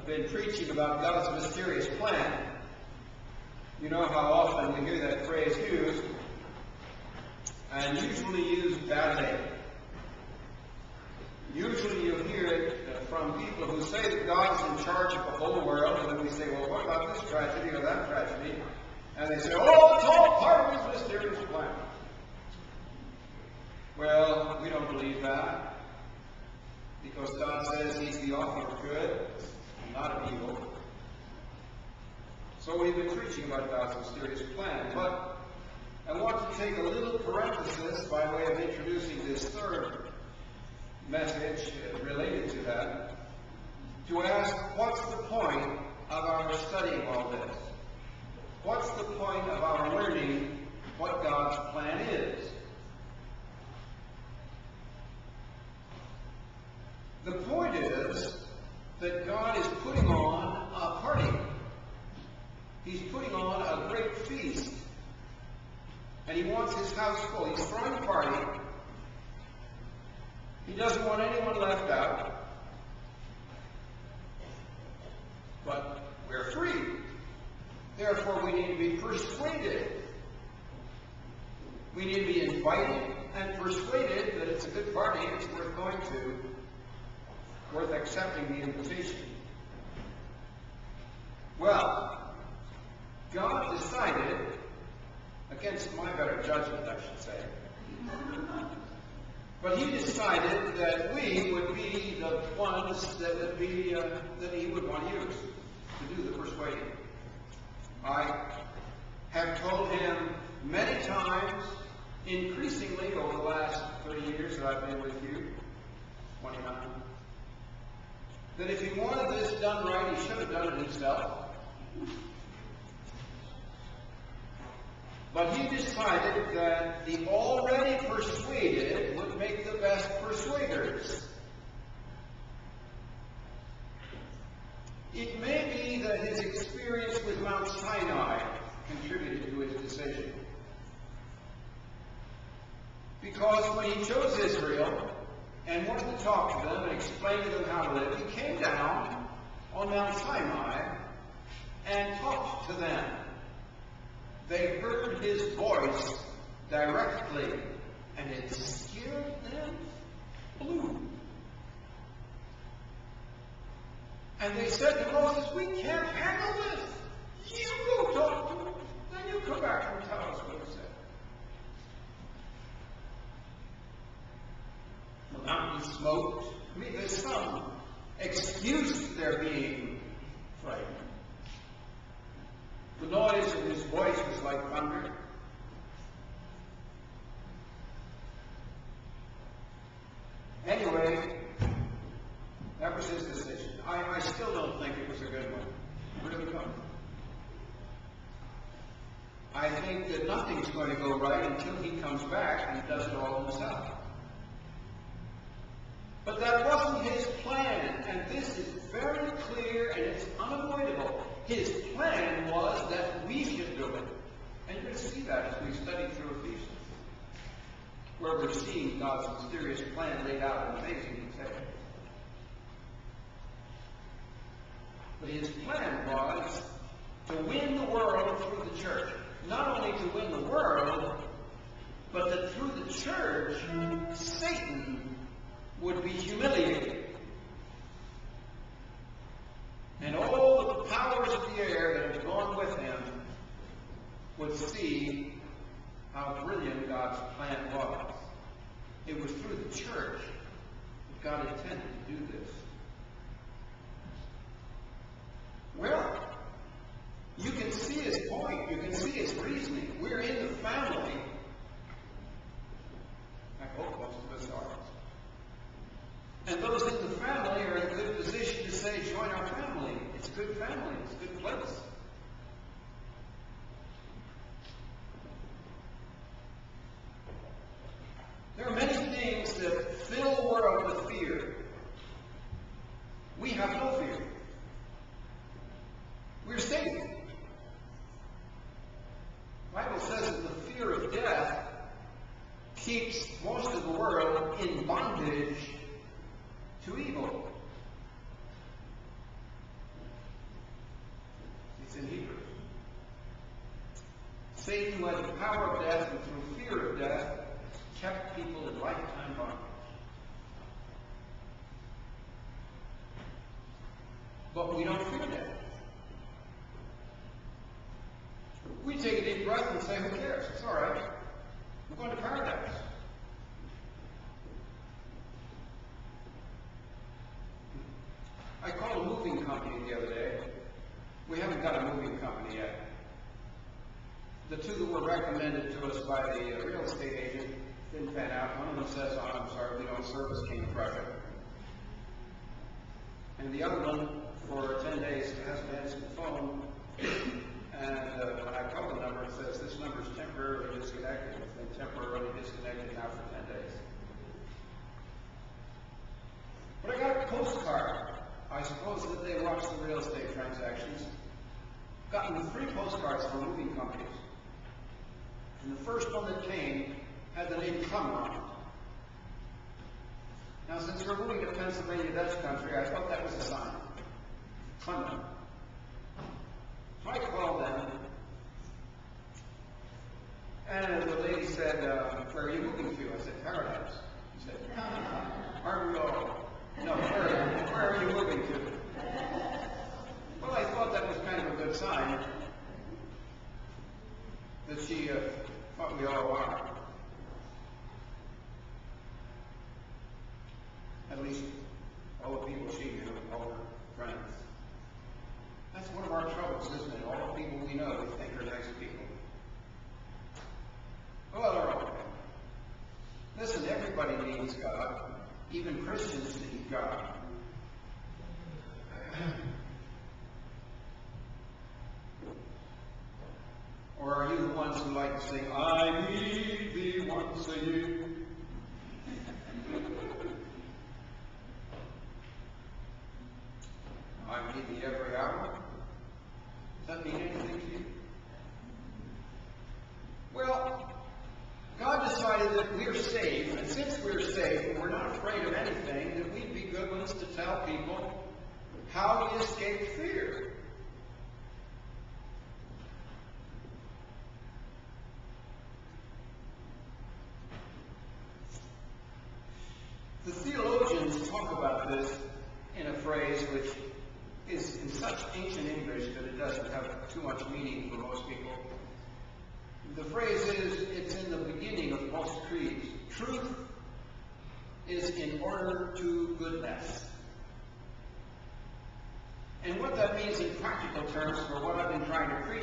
been preaching about God's mysterious plan. You know how often we hear that phrase used, and usually used badly. Usually you hear it from people who say that God is in charge of the whole world, and then we say, well, what about this tragedy or that tragedy? And they say, oh, it's all part of His mysterious plan. Well, we don't believe that, because God says He's the author of good, not of evil. So we've been preaching about God's mysterious plan, but I want to take a little parenthesis by way of introducing this third message related to that, to ask, what's the point of our studying all this? What's the point of our learning what God's plan is? The point is that God is putting on a party. He's putting on a great feast. And He wants His house full. He's throwing a party. He doesn't want anyone left out. But we're free. Therefore, we need to be persuaded. We need to be invited and persuaded that it's a good party, it's worth going to, worth accepting the invitation. Well, God decided, against my better judgment, I should say, but He decided that we would be the ones that He would want to use to do the persuading. I have told Him many times, increasingly over the last 30 years that I've been with you, 29, that if He wanted this done right, He should have done it Himself. But He decided that the already persuaded would make the best persuaders. It may be that His experience with Mount Sinai contributed to His decision. Because when He chose Israel and wanted to talk to them and explain to them how to live, He came down on Mount Sinai and talked to them. They heard His voice directly, and it scared them blue. And they said to Moses, we can't handle this. You go talk to him, then you come back and tell us what He said. The mountain smoked. I mean, there's some excuse their being frightened. The noise of His voice was like thunder. Anyway, that was His decision. I still don't think it was a good one. I really don't. I think that nothing's going to go right until He comes back and does it all Himself. But that wasn't His plan, and this is very clear and it's unavoidable. His plan was that we should do it. And you're going to see that as we study through Ephesians, where we're seeing God's mysterious plan laid out in amazing detail. But His plan was to win the world through the church. Not only to win the world, but that through the church, Satan would be humiliated. And all the powers of the air that had gone with him would see how brilliant God's plan was. It was through the church that God intended to do this. Well, you can see His point. You can see His reasoning. We're in the family. I hope most of us are. And those in the family are in a good position to say, join our family. It's a good family. It's a good place. There are many things that fill the world with fear. We have no fear. We're safe. The Bible says that the fear of death keeps most of the world in bondage to evil. Satan, who had the power of death and through fear of death, kept people in lifetime bondage. But we don't fear death. We take a deep breath and say, who cares? It's all right. We're going to paradise. I called a moving company the other day. We haven't got a moving company yet. The two that were recommended to us by the real estate agent didn't pan out. One of them says, oh, I'm sorry, we don't service King Prussia. And the other one, for 10 days, hasn't answered the phone. And when I call the number, it says, this number is temporarily disconnected. It's been temporarily disconnected now for 10 days. But I got a postcard. I suppose that they watch the real estate transactions. Gotten 3 postcards from moving companies. And the first one that came had the name Plummer on it. Now, since we're moving to Pennsylvania, Dutch country, I thought that was a sign. Plummer. So I called them, and the lady said, where are you moving to? I said, paradise. She said, aren't we all? No, where are you moving to? Well, I thought that was kind of a good sign that she thought we all are. At least all the people she knew, all her friends. That's one of our troubles, isn't it? All the people we know we think are nice people. Well, they're all okay. Listen, everybody needs God. Even Christians need God. Or are you the ones who like to sing, I need thee once a year? I need thee every hour? Does that mean anything to you? Well, God decided that we're saved, and since we're saved and we're not afraid of anything, that we'd be good ones to tell people how we escape fear. The theologians talk about this in a phrase which is in such ancient English that it doesn't have too much meaning for most people. The phrase is, it's in the beginning of most creeds. Truth is in order to goodness. And what that means in practical terms for what I've been trying to preach